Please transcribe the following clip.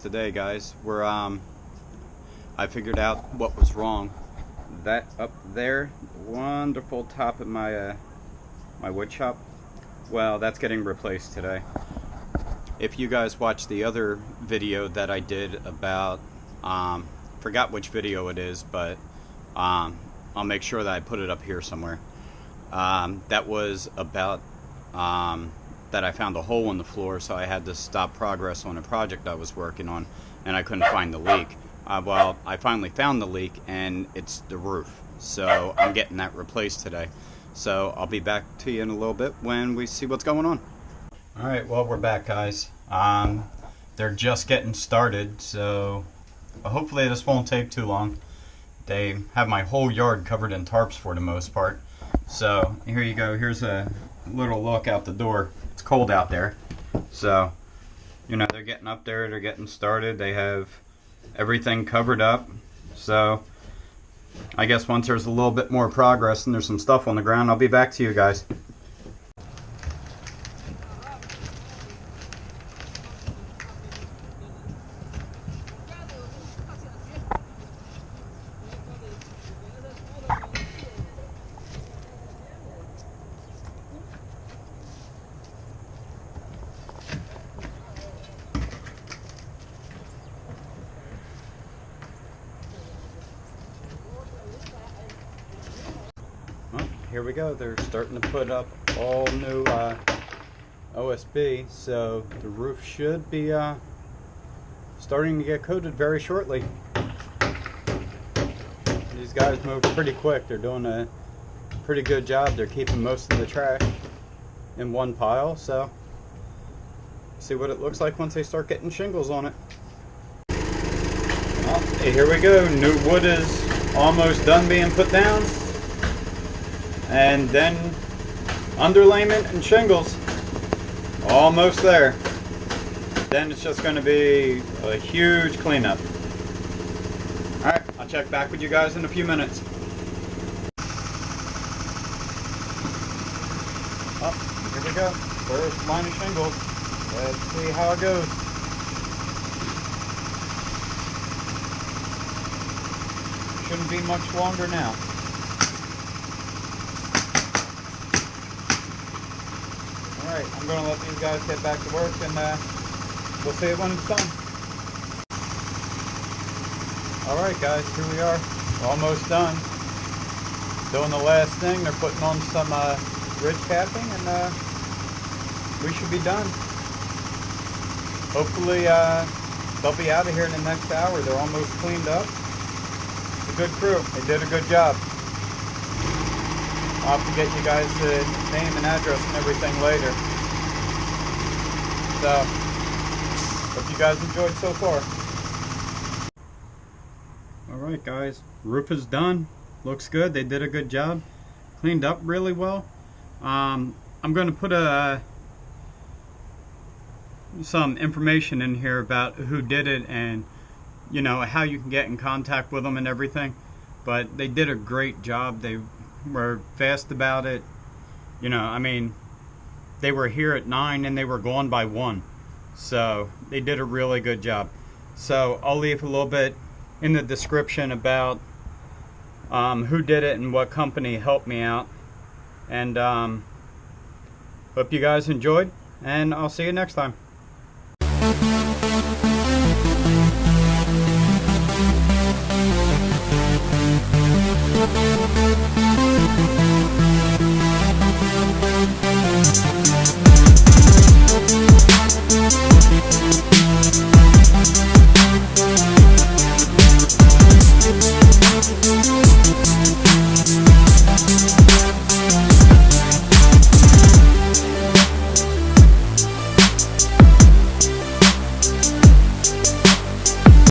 Today, guys, I figured out what was wrong. That up there, wonderful top of my my wood shop, well, that's getting replaced today. If you guys watched the other video that I did about, forgot which video it is, but I'll make sure that I put it up here somewhere. That was about that I found a hole in the floor, so I had to stop progress on a project I was working on, and I couldn't find the leak. Well, I finally found the leak, and it's the roof. So I'm getting that replaced today. So I'll be back to you in a little bit when we see what's going on. Alright, well, we're back, guys. They're just getting started, so hopefully this won't take too long. They have my whole yard covered in tarps for the most part. So here you go. Here's a little look out the door. It's cold out there. So, you know, they're getting up there. They're getting started. They have everything covered up. So I guess once there's a little bit more progress and there's some stuff on the ground, I'll be back to you guys. Here we go. They're starting to put up all new OSB, so the roof should be starting to get coated very shortly. These guys move pretty quick. They're doing a pretty good job. They're keeping most of the trash in one pile, so see what it looks like once they start getting shingles on it. Well, hey, here we go. New wood is almost done being put down. And then underlayment and shingles, almost there. Then it's just going to be a huge cleanup. Alright, I'll check back with you guys in a few minutes. Oh, here we go. First line of shingles. Let's see how it goes. Shouldn't be much longer now. Alright, I'm going to let these guys get back to work, and we'll see it when it's done. Alright guys, here we are. We're almost done. Doing the last thing. They're putting on some ridge capping, and we should be done. Hopefully they'll be out of here in the next hour. They're almost cleaned up. It's a good crew. They did a good job. I'll have to get you guys the name and address and everything later. So, hope you guys enjoyed so far. Alright guys, roof is done. Looks good. They did a good job. Cleaned up really well. I'm going to put some information in here about who did it and, you know, how you can get in contact with them and everything. But they did a great job. They were fast about it. You know, I mean, they were here at 9 and they were gone by 1. So they did a really good job. So I'll leave a little bit in the description about who did it and what company helped me out. And hope you guys enjoyed, and I'll see you next time.